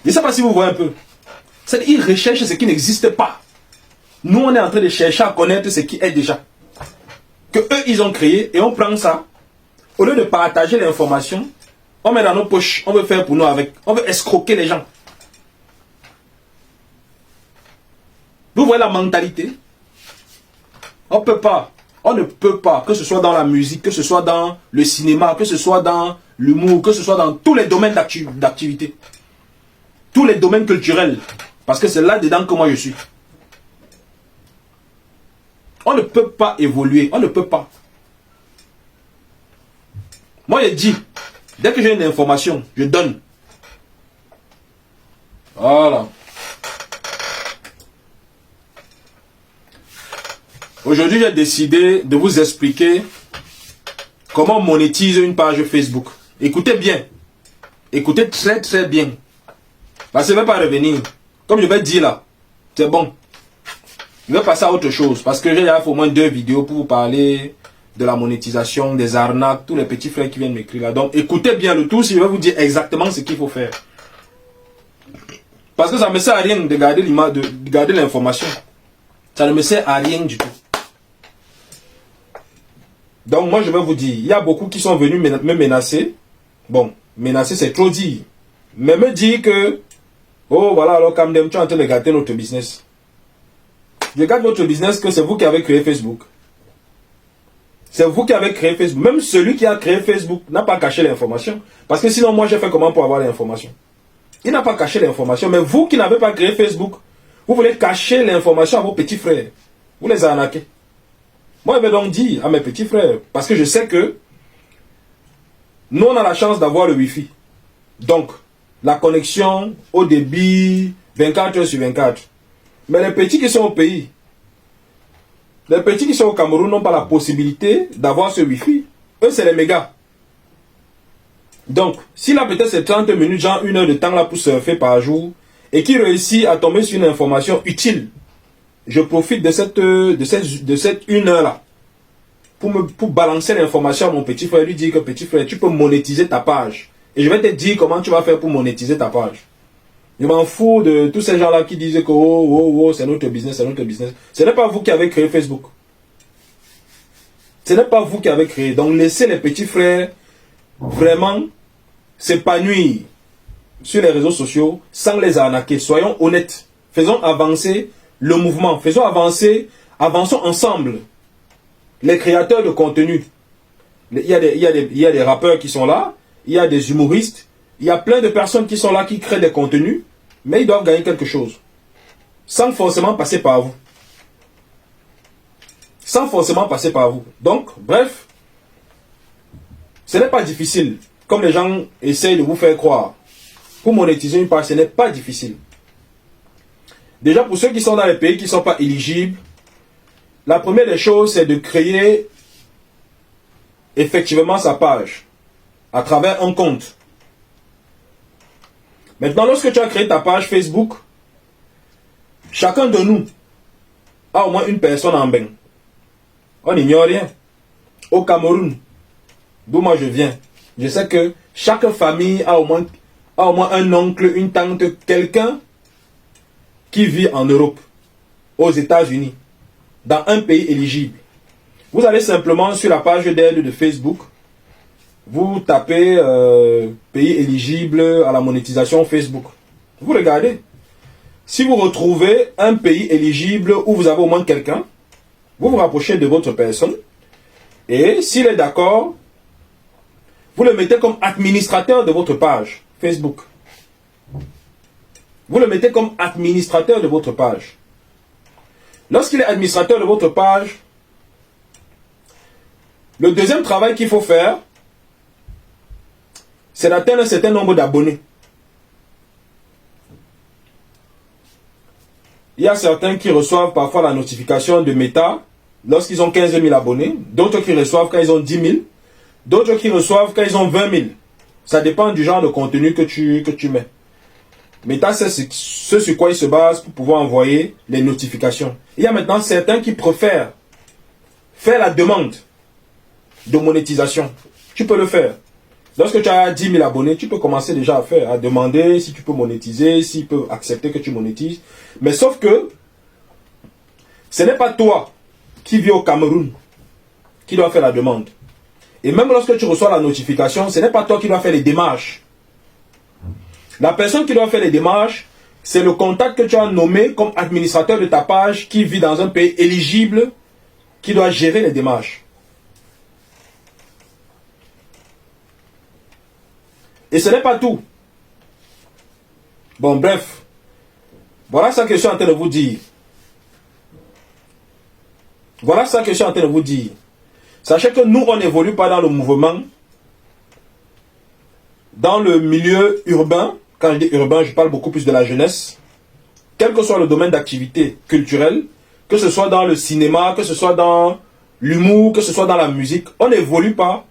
Je ne sais pas si vous voyez un peu. C'est-à-dire, ils recherchent ce qui n'existe pas. Nous, on est en train de chercher à connaître ce qui est déjà. Que eux, ils ont créé, et on prend ça. Au lieu de partager l'information, on met dans nos poches, on veut faire pour nous avec. On veut escroquer les gens. Vous voyez la mentalité? On ne peut pas. On ne peut pas, que ce soit dans la musique, que ce soit dans le cinéma, que ce soit dans l'humour, que ce soit dans tous les domaines d'activité. Tous les domaines culturels. Parce que c'est là-dedans que moi je suis. On ne peut pas évoluer. On ne peut pas. Moi, je dis, dès que j'ai une information, je donne. Voilà. Aujourd'hui, j'ai décidé de vous expliquer comment on monétise une page Facebook. Écoutez bien. Écoutez très très bien. Parce que je ne vais pas revenir. Comme je vais dire là, c'est bon. Je vais passer à autre chose. Parce que j'ai au moins 2 vidéos pour vous parler de la monétisation, des arnaques, tous les petits frères qui viennent m'écrire là. Donc écoutez bien le tout si je vais vous dire exactement ce qu'il faut faire. Parce que ça ne me sert à rien de garder l'image, de garder l'information. Ça ne me sert à rien du tout. Donc moi je vais vous dire, il y a beaucoup qui sont venus me menacer. Bon, menacer c'est trop dire. Mais me dire que, oh voilà, alors Kamdem, tu es en train de gâter notre business. Je gâte votre business que c'est vous qui avez créé Facebook. C'est vous qui avez créé Facebook. Même celui qui a créé Facebook n'a pas caché l'information. Parce que sinon moi j'ai fait comment pour avoir l'information? Il n'a pas caché l'information. Mais vous qui n'avez pas créé Facebook, vous voulez cacher l'information à vos petits frères. Vous les arnaquez. Moi, je vais donc dire à mes petits frères, parce que je sais que nous, on a la chance d'avoir le Wi-Fi. Donc, la connexion au débit 24 heures sur 24. Mais les petits qui sont au pays, les petits qui sont au Cameroun n'ont pas la possibilité d'avoir ce Wi-Fi. Eux, c'est les mégas. Donc, s'il a peut-être ces 30 minutes, genre 1 heure de temps là pour surfer par jour, et qu'il réussit à tomber sur une information utile, je profite de cette 1 heure là pour balancer l'information à mon petit frère, lui dire que petit frère, tu peux monétiser ta page. Et je vais te dire comment tu vas faire pour monétiser ta page. Je m'en fous de tous ces gens là qui disent que oh, c'est notre business, c'est notre business. Ce n'est pas vous qui avez créé Facebook. Ce n'est pas vous qui avez créé. Donc laissez les petits frères vraiment s'épanouir sur les réseaux sociaux sans les arnaquer. Soyons honnêtes. Faisons avancer le mouvement. Avançons ensemble. Les créateurs de contenu. Il y a des rappeurs qui sont là. Il y a des humoristes. Il y a plein de personnes qui sont là, qui créent des contenus. Mais ils doivent gagner quelque chose. Sans forcément passer par vous. Sans forcément passer par vous. Donc, bref. Ce n'est pas difficile. Comme les gens essayent de vous faire croire. Pour monétiser une page, ce n'est pas difficile. Déjà, pour ceux qui sont dans les pays qui ne sont pas éligibles, la première des choses, c'est de créer effectivement sa page à travers un compte. Maintenant, lorsque tu as créé ta page Facebook, chacun de nous a au moins une personne en bain. On n'ignore rien. Au Cameroun, d'où moi je viens, je sais que chaque famille a au moins un oncle, une tante, quelqu'un qui vit en Europe, aux États-Unis, dans un pays éligible. Vous allez simplement sur la page d'aide de Facebook, vous tapez pays éligible à la monétisation Facebook. Vous regardez. Si vous retrouvez un pays éligible où vous avez au moins quelqu'un, vous vous rapprochez de votre personne et s'il est d'accord, vous le mettez comme administrateur de votre page Facebook. Vous le mettez comme administrateur de votre page. Lorsqu'il est administrateur de votre page, le deuxième travail qu'il faut faire, c'est d'atteindre un certain nombre d'abonnés. Il y a certains qui reçoivent parfois la notification de Meta lorsqu'ils ont 15 000 abonnés, d'autres qui reçoivent quand ils ont 10 000, d'autres qui reçoivent quand ils ont 20 000. Ça dépend du genre de contenu que tu mets. Meta, c'est ce sur quoi il se base pour pouvoir envoyer les notifications. Il y a maintenant certains qui préfèrent faire la demande de monétisation. Tu peux le faire. Lorsque tu as 10 000 abonnés, tu peux commencer déjà à faire, à demander si tu peux monétiser, s'il peut accepter que tu monétises. Mais sauf que ce n'est pas toi qui vis au Cameroun qui doit faire la demande. Et même lorsque tu reçois la notification, ce n'est pas toi qui dois faire les démarches. La personne qui doit faire les démarches, c'est le contact que tu as nommé comme administrateur de ta page qui vit dans un pays éligible qui doit gérer les démarches. Et ce n'est pas tout. Bon, bref. Voilà ce que je suis en train de vous dire. Voilà ce que je suis en train de vous dire. Sachez que nous, on n'évolue pas dans le mouvement, dans le milieu urbain. Quand je dis urbain, je parle beaucoup plus de la jeunesse. Quel que soit le domaine d'activité culturelle, que ce soit dans le cinéma, que ce soit dans l'humour, que ce soit dans la musique, on n'évolue pas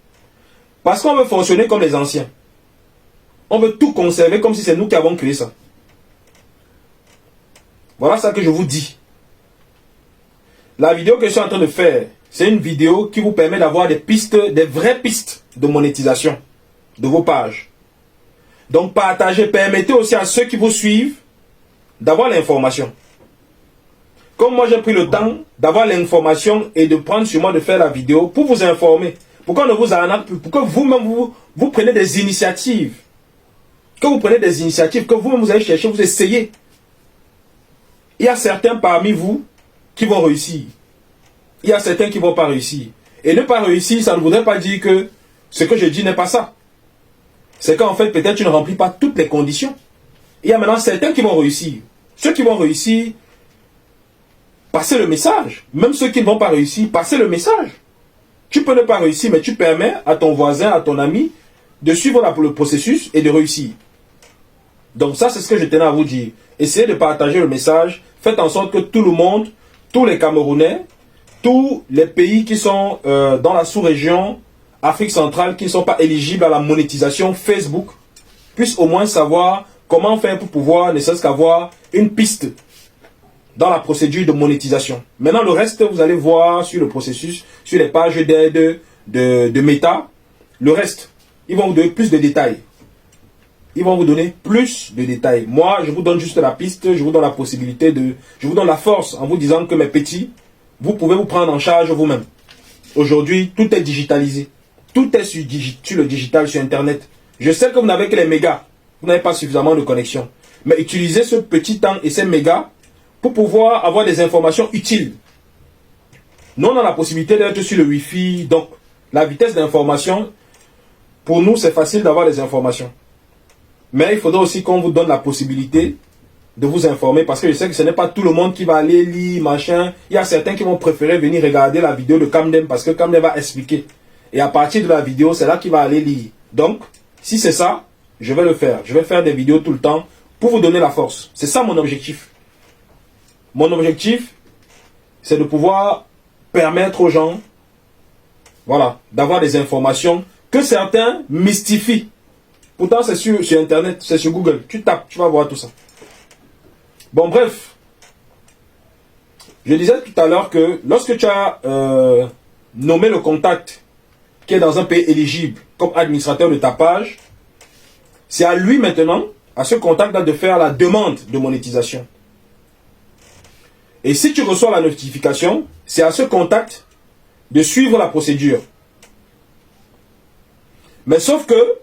parce qu'on veut fonctionner comme les anciens. On veut tout conserver comme si c'est nous qui avons créé ça. Voilà ça que je vous dis. La vidéo que je suis en train de faire, c'est une vidéo qui vous permet d'avoir des pistes, des vraies pistes de monétisation de vos pages. Donc partagez, permettez aussi à ceux qui vous suivent d'avoir l'information. Comme moi j'ai pris le temps d'avoir l'information et de prendre sur moi de faire la vidéo pour vous informer. Pourquoi ne vous arnaque plus? Pourquoi vous-même vous prenez des initiatives? Que vous prenez des initiatives, que vous-même vous allez chercher, vous essayez. Il y a certains parmi vous qui vont réussir. Il y a certains qui ne vont pas réussir. Et ne pas réussir, ça ne voudrait pas dire que ce que je dis n'est pas ça. C'est qu'en fait, peut-être tu ne remplis pas toutes les conditions. Il y a maintenant certains qui vont réussir. Ceux qui vont réussir, passez le message. Même ceux qui ne vont pas réussir, passez le message. Tu peux ne pas réussir, mais tu permets à ton voisin, à ton ami, de suivre le processus et de réussir. Donc ça, c'est ce que je tenais à vous dire. Essayez de partager le message. Faites en sorte que tout le monde, tous les Camerounais, tous les pays qui sont dans la sous-région, Afrique centrale, qui ne sont pas éligibles à la monétisation Facebook, puissent au moins savoir comment faire pour pouvoir ne serait-ce qu'avoir une piste dans la procédure de monétisation. Maintenant, le reste, vous allez voir sur le processus, sur les pages d'aide de Meta. Le reste, ils vont vous donner plus de détails. Ils vont vous donner plus de détails. Moi, je vous donne juste la piste, je vous donne la possibilité de... Je vous donne la force en vous disant que mes petits, vous pouvez vous prendre en charge vous-même. Aujourd'hui, tout est digitalisé. Tout est sur le digital, sur Internet. Je sais que vous n'avez que les mégas. Vous n'avez pas suffisamment de connexion. Mais utilisez ce petit temps et ces mégas pour pouvoir avoir des informations utiles. Nous, on a la possibilité d'être sur le Wi-Fi. Donc, la vitesse d'information, pour nous, c'est facile d'avoir des informations. Mais il faudra aussi qu'on vous donne la possibilité de vous informer, parce que je sais que ce n'est pas tout le monde qui va aller lire, machin. Il y a certains qui vont préférer venir regarder la vidéo de Kamdem, parce que Kamdem va expliquer. Et à partir de la vidéo, c'est là qu'il va aller lire. Donc, si c'est ça, je vais le faire. Je vais faire des vidéos tout le temps pour vous donner la force. C'est ça mon objectif. Mon objectif, c'est de pouvoir permettre aux gens, voilà, d'avoir des informations que certains mystifient. Pourtant, c'est sur Internet, c'est sur Google. Tu tapes, tu vas voir tout ça. Bon, bref. Je disais tout à l'heure que lorsque tu as nommé le contact qui est dans un pays éligible comme administrateur de ta page, c'est à lui maintenant, à ce contact-là, de faire la demande de monétisation. Et si tu reçois la notification, c'est à ce contact de suivre la procédure. Mais sauf que,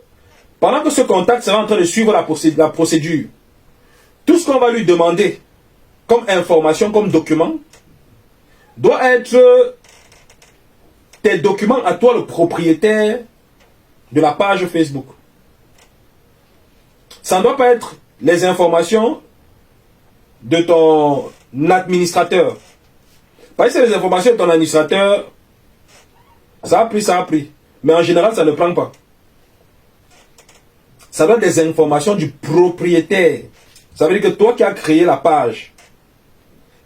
pendant que ce contact sera en train de suivre la procédure, tout ce qu'on va lui demander comme information, comme document, doit être tes documents à toi, le propriétaire de la page Facebook. Ça ne doit pas être les informations de ton administrateur. Parce que c'est les informations de ton administrateur, ça a pris. Mais en général, ça ne prend pas. Ça doit être des informations du propriétaire. Ça veut dire que toi qui as créé la page,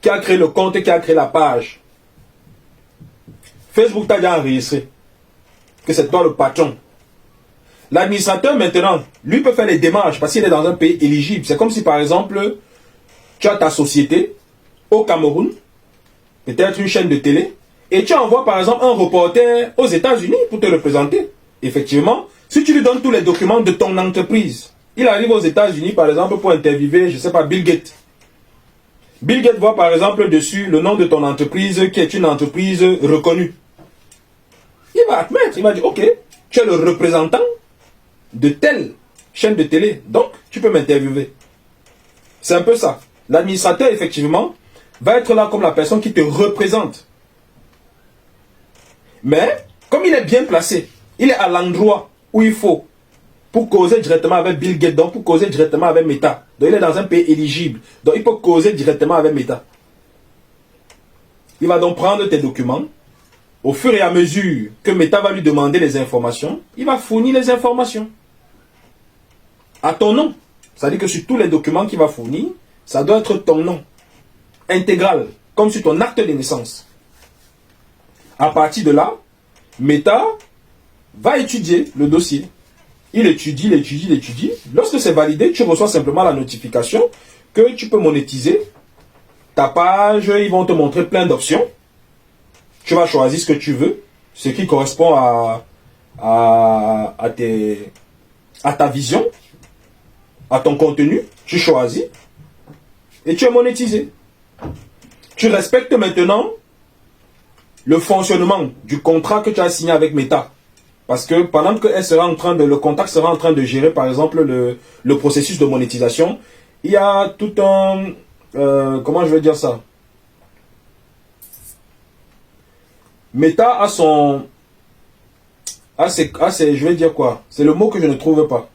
qui a créé le compte et qui a créé la page, Facebook t'a déjà enregistré que c'est toi le patron. L'administrateur maintenant, lui peut faire les démarches parce qu'il est dans un pays éligible. C'est comme si par exemple, tu as ta société au Cameroun, peut-être une chaîne de télé, et tu envoies par exemple un reporter aux États-Unis pour te représenter. Effectivement, Si tu lui donnes tous les documents de ton entreprise, il arrive aux États-Unis, par exemple, pour interviewer, je ne sais pas, Bill Gates. Bill Gates voit par exemple dessus le nom de ton entreprise qui est une entreprise reconnue. Il va admettre, il va dire, ok, tu es le représentant de telle chaîne de télé, donc tu peux m'interviewer. C'est un peu ça. L'administrateur, effectivement, va être là comme la personne qui te représente. Mais, comme il est bien placé, il est à l'endroit où il faut pour causer directement avec Bill Gates, donc pour causer directement avec Meta. Donc il est dans un pays éligible, donc il peut causer directement avec Meta. Il va donc prendre tes documents. Au fur et à mesure que Meta va lui demander les informations, il va fournir les informations à ton nom. C'est-à-dire que sur tous les documents qu'il va fournir, ça doit être ton nom intégral, comme sur ton acte de naissance. À partir de là, Meta va étudier le dossier. Il étudie, il étudie, il étudie. Lorsque c'est validé, tu reçois simplement la notification que tu peux monétiser ta page. Ils vont te montrer plein d'options. Tu vas choisir ce que tu veux, ce qui correspond à ta vision, à ton contenu. Tu choisis et tu es monétisé. Tu respectes maintenant le fonctionnement du contrat que tu as signé avec Meta. Parce que pendant que le contact sera en train de gérer, par exemple, le processus de monétisation, il y a tout un... comment je vais dire ça? Meta a son... je vais dire quoi? C'est le mot que je ne trouve pas.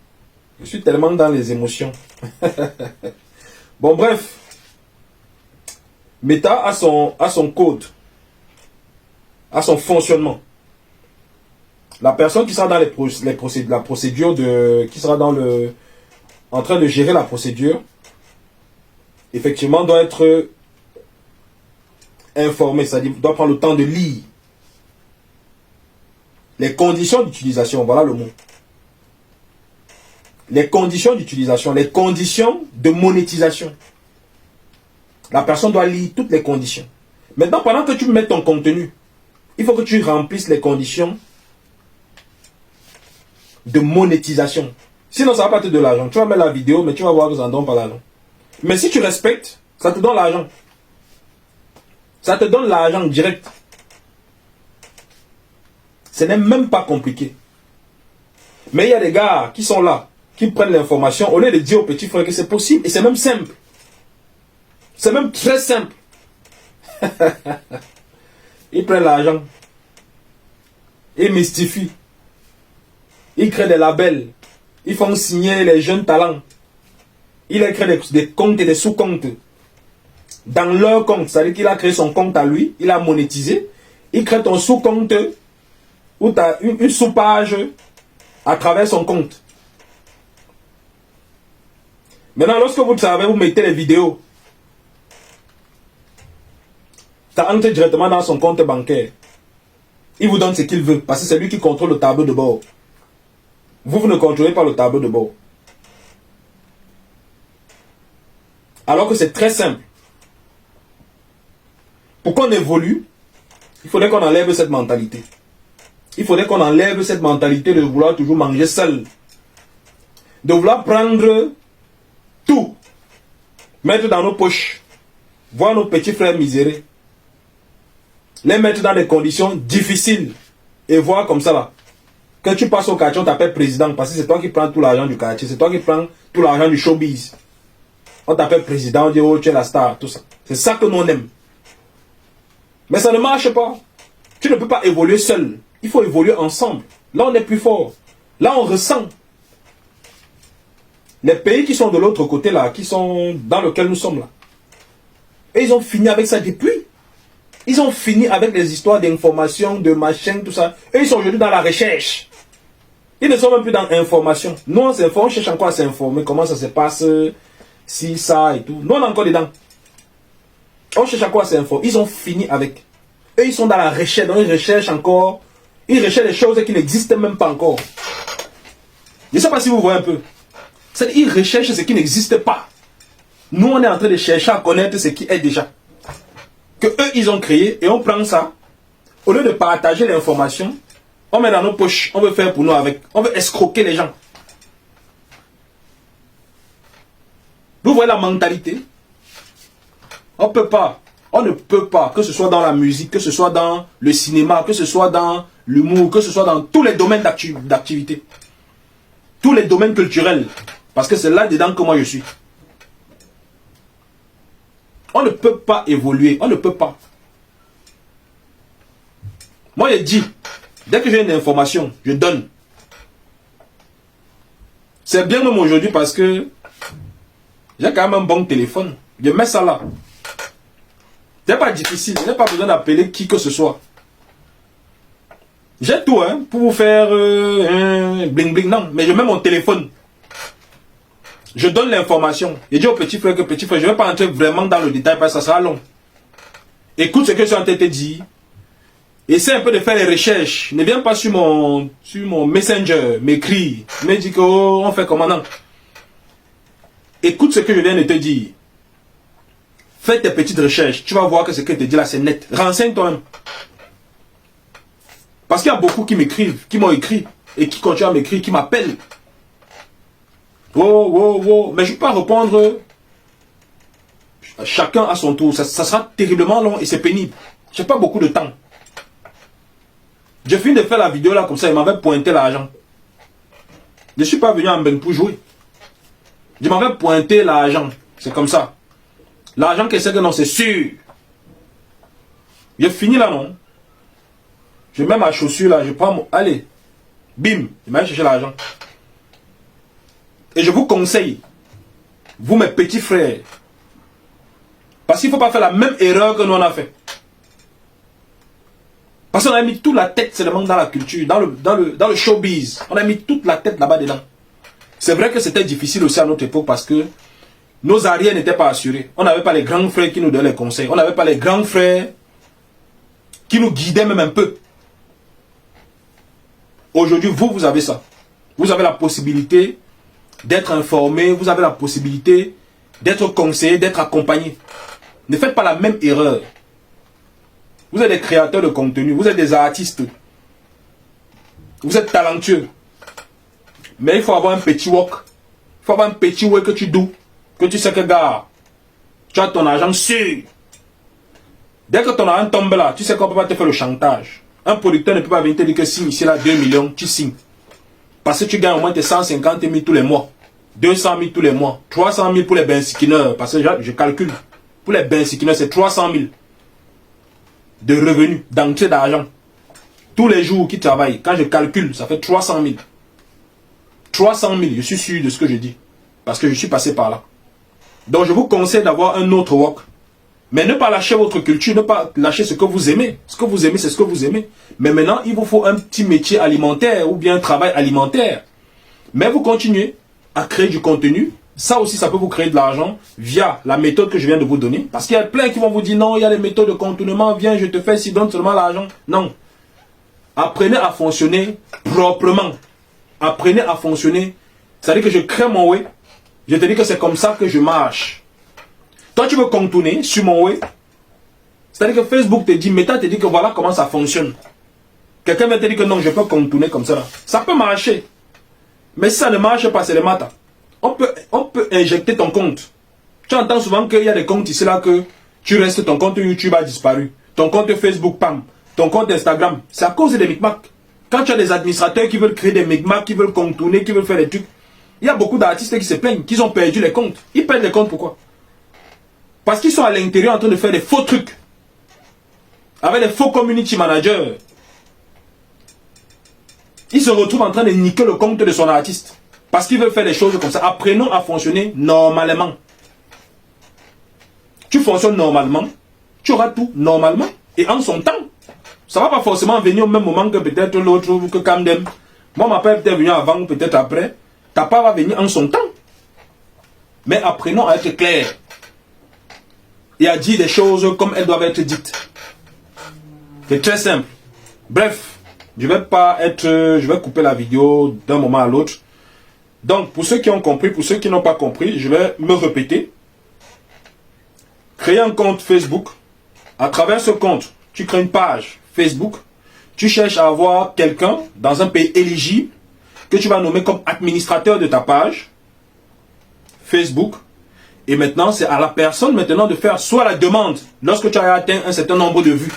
Je suis tellement dans les émotions. Bon, bref. Meta a son code. A son fonctionnement. La personne qui sera dans la procédure qui sera en train de gérer la procédure, effectivement, doit être informée, c'est-à-dire doit prendre le temps de lire les conditions d'utilisation, voilà le mot. Les conditions d'utilisation, les conditions de monétisation. La personne doit lire toutes les conditions. Maintenant, pendant que tu mets ton contenu, il faut que tu remplisses les conditions de monétisation. Sinon, ça ne va pas te donner de l'argent. Tu vas mettre la vidéo, mais tu vas voir que ça ne donne pas l'argent. Mais si tu respectes, ça te donne l'argent. Ça te donne l'argent direct. Ce n'est même pas compliqué. Mais il y a des gars qui sont là, qui prennent l'information, au lieu de dire aux petits frères que c'est possible, et c'est même simple. C'est même très simple. Ils prennent l'argent. Ils mystifient. Ils créent des labels. Ils font signer les jeunes talents. Ils créent des comptes et des sous-comptes. Dans leur compte, c'est-à-dire qu'il a créé son compte à lui, il a monétisé. Il crée ton sous-compte ou tu as une sous-page à travers son compte. Maintenant, lorsque vous savez, vous mettez les vidéos, ça entre directement dans son compte bancaire. Il vous donne ce qu'il veut, parce que c'est lui qui contrôle le tableau de bord. Vous ne contrôlez pas le tableau de bord. Alors que c'est très simple. Pour qu'on évolue, il faudrait qu'on enlève cette mentalité. Il faudrait qu'on enlève cette mentalité de vouloir toujours manger seul. De vouloir prendre tout, mettre dans nos poches, voir nos petits frères misérés, les mettre dans des conditions difficiles et voir comme ça là. Quand tu passes au quartier, on t'appelle président parce que c'est toi qui prends tout l'argent du quartier, c'est toi qui prends tout l'argent du showbiz. On t'appelle président, on dit oh tu es la star, tout ça. C'est ça que nous on aime. Mais ça ne marche pas. Tu ne peux pas évoluer seul. Il faut évoluer ensemble. Là on est plus fort. Là on ressent. Les pays qui sont de l'autre côté là, qui sont dans lequel nous sommes là. Et ils ont fini avec ça depuis. Ils ont fini avec les histoires d'information, de machin, tout ça. Et ils sont aujourd'hui dans la recherche. Ils ne sont même plus dans l'information. Nous, on cherche encore à s'informer, comment ça se passe, si, ça et tout. Nous, on est encore dedans. On cherche encore à s'informer. Ils ont fini avec. Eux, ils sont dans la recherche. Donc, ils recherchent encore. Ils recherchent des choses qui n'existent même pas encore. Je ne sais pas si vous voyez un peu. C'est-à-dire, ils recherchent ce qui n'existe pas. Nous, on est en train de chercher à connaître ce qui est déjà. Que eux, ils ont créé. Et on prend ça. Au lieu de partager l'information, On met dans nos poches, on veut faire pour nous avec. On veut escroquer les gens. Vous voyez la mentalité? On ne peut pas, que ce soit dans la musique, que ce soit dans le cinéma, que ce soit dans l'humour, que ce soit dans tous les domaines d'activité. Tous les domaines culturels. Parce que c'est là-dedans que moi je suis. On ne peut pas évoluer, on ne peut pas. Moi je dis, dès que j'ai une information, je donne. C'est bien même aujourd'hui parce que j'ai quand même un bon téléphone. Je mets ça là. C'est pas difficile, je n'ai pas besoin d'appeler qui que ce soit. J'ai tout hein, pour vous faire bling bling, non, mais je mets mon téléphone. Je donne l'information. Je dis au petit frère que petit frère, je ne vais pas entrer vraiment dans le détail parce que ça sera long. Écoute ce que je suis en train de te dire. Essaie un peu de faire les recherches. Ne viens pas sur mon messenger, m'écris, me dis que oh, on fait comment non. Écoute ce que je viens de te dire. Fais tes petites recherches. Tu vas voir que ce que je te dis là, c'est net. Renseigne-toi-même. Parce qu'il y a beaucoup qui m'écrivent, qui m'ont écrit, et qui continuent à m'écrire, qui m'appellent. Oh. Mais je ne peux pas répondre. Chacun à son tour. Ça sera terriblement long et c'est pénible. Je n'ai pas beaucoup de temps. J'ai fini de faire la vidéo là comme ça, il m'avait pointé l'argent. Je ne suis pas venu en Ben pour jouer. Je m'avais pointé l'argent. C'est comme ça. L'argent que c'est que non, c'est sûr. J'ai fini là, non? Je mets ma chaussure là, je prends mon... Allez, bim, je vais chercher l'argent. Et je vous conseille, vous mes petits frères, parce qu'il ne faut pas faire la même erreur que nous on a fait. Parce qu'on a mis toute la tête seulement dans la culture, dans le showbiz. On a mis toute la tête là-bas dedans. C'est vrai que c'était difficile aussi à notre époque parce que nos arrières n'étaient pas assurés. On n'avait pas les grands frères qui nous donnaient les conseils. On n'avait pas les grands frères qui nous guidaient même un peu. Aujourd'hui, vous avez ça. Vous avez la possibilité d'être informé. Vous avez la possibilité d'être conseillé, d'être accompagné. Ne faites pas la même erreur. Vous êtes des créateurs de contenu. Vous êtes des artistes. Vous êtes talentueux. Mais il faut avoir un petit wok. Il faut avoir un petit wok que tu doues. Que tu sais que, gars, tu as ton argent sûr. Dès que ton argent tombe là, tu sais qu'on ne peut pas te faire le chantage. Un producteur ne peut pas venir te dire que signe ici là 2 millions, tu signes. Parce que tu gagnes au moins tes 150 000 tous les mois. 200 000 tous les mois. 300 000 pour les bensikineurs. Parce que je calcule. Pour les bensikineurs, c'est 300 000 de revenus, d'entrée d'argent. Tous les jours qu'ils travaillent, quand je calcule, ça fait 300 000. 300 000, je suis sûr de ce que je dis. Parce que je suis passé par là. Donc je vous conseille d'avoir un autre wok. Mais ne pas lâcher votre culture, ne pas lâcher ce que vous aimez. Ce que vous aimez, c'est ce que vous aimez. Mais maintenant, il vous faut un petit métier alimentaire ou bien un travail alimentaire. Mais vous continuez à créer du contenu. Ça aussi, ça peut vous créer de l'argent via la méthode que je viens de vous donner. Parce qu'il y a plein qui vont vous dire non, il y a les méthodes de contournement, viens, je te fais si, donne seulement l'argent. Non. Apprenez à fonctionner proprement. Apprenez à fonctionner. C'est-à-dire que je crée mon web. Je te dis que c'est comme ça que je marche. Toi, tu veux contourner sur mon web. C'est-à-dire que Facebook te dit, Meta te dit que voilà comment ça fonctionne. Quelqu'un vient te dire que non, je peux contourner comme ça. Ça peut marcher. Mais si ça ne marche pas, c'est le matin. On peut injecter ton compte. Tu entends souvent qu'il y a des comptes ici là que tu restes, ton compte YouTube a disparu. Ton compte Facebook, pam. Ton compte Instagram. C'est à cause des micmacs. Quand tu as des administrateurs qui veulent créer des micmacs, qui veulent contourner, qui veulent faire des trucs, il y a beaucoup d'artistes qui se plaignent, qu'ils ont perdu les comptes. Ils perdent les comptes, pourquoi? Parce qu'ils sont à l'intérieur en train de faire des faux trucs. Avec des faux community managers. Ils se retrouvent en train de niquer le compte de son artiste. Parce qu'ils veulent faire des choses comme ça. Apprenons à fonctionner normalement. Tu fonctionnes normalement. Tu auras tout normalement. Et en son temps. Ça ne va pas forcément venir au même moment que peut-être l'autre ou que Camden. Moi, ma père peut-être venu avant ou peut-être après. Ta part va venir en son temps. Mais apprenons à être clairs. Et à dire des choses comme elles doivent être dites. C'est très simple. Bref, je vais couper la vidéo d'un moment à l'autre. Donc, pour ceux qui ont compris, pour ceux qui n'ont pas compris, je vais me répéter. Créer un compte Facebook. À travers ce compte, tu crées une page Facebook. tu cherches à avoir quelqu'un dans un pays éligible que tu vas nommer comme administrateur de ta page Facebook. Et maintenant, c'est à la personne maintenant de faire soit la demande lorsque tu as atteint un certain nombre de vues.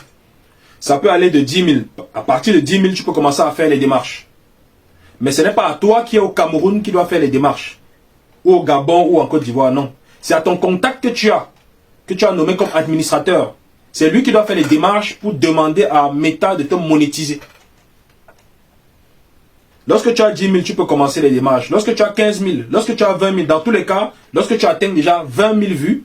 Ça peut aller de 10 000. À partir de 10 000, tu peux commencer à faire les démarches. Mais ce n'est pas à toi qui est au Cameroun qui doit faire les démarches. Ou au Gabon ou en Côte d'Ivoire, non. C'est à ton contact que tu as nommé comme administrateur. C'est lui qui doit faire les démarches pour demander à Meta de te monétiser. Lorsque tu as 10 000, tu peux commencer les démarches. Lorsque tu as 15 000, lorsque tu as 20 000, dans tous les cas, lorsque tu atteins déjà 20 000 vues,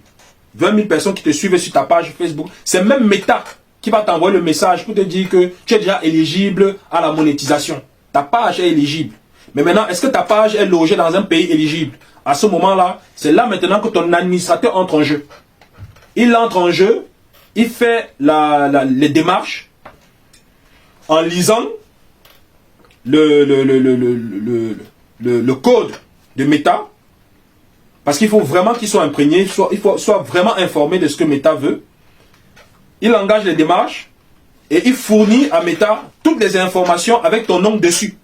20 000 personnes qui te suivent sur ta page Facebook, c'est même Meta qui va t'envoyer le message pour te dire que tu es déjà éligible à la monétisation. Ta page est éligible. Mais maintenant, est-ce que ta page est logée dans un pays éligible? À ce moment-là, c'est là maintenant que ton administrateur entre en jeu. Il entre en jeu, il fait les démarches en lisant le code de Meta, parce qu'il faut vraiment qu'ils soient imprégnés, il faut soit vraiment informé de ce que Meta veut. Il engage les démarches et il fournit à Meta toutes les informations avec ton nom dessus.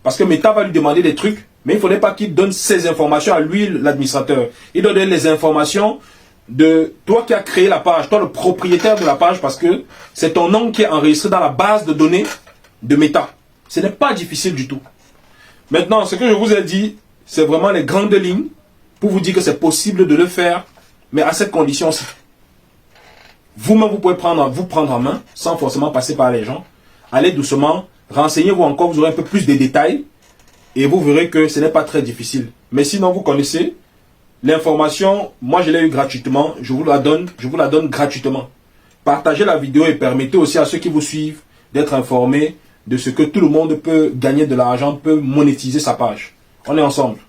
Parce que Meta va lui demander des trucs, mais il ne faudrait pas qu'il donne ces informations à lui, l'administrateur. Il doit donner les informations de toi qui as créé la page, toi le propriétaire de la page, parce que c'est ton nom qui est enregistré dans la base de données de Meta. Ce n'est pas difficile du tout. Maintenant, ce que je vous ai dit, c'est vraiment les grandes lignes pour vous dire que c'est possible de le faire, mais à cette condition-ci. Vous-même, vous pouvez vous prendre en main, sans forcément passer par les gens. Allez doucement, renseignez-vous encore, vous aurez un peu plus de détails, et vous verrez que ce n'est pas très difficile. Mais sinon, vous connaissez, l'information, moi je l'ai eu gratuitement, je vous la donne gratuitement. Partagez la vidéo et permettez aussi à ceux qui vous suivent d'être informés de ce que tout le monde peut gagner de l'argent, peut monétiser sa page. On est ensemble.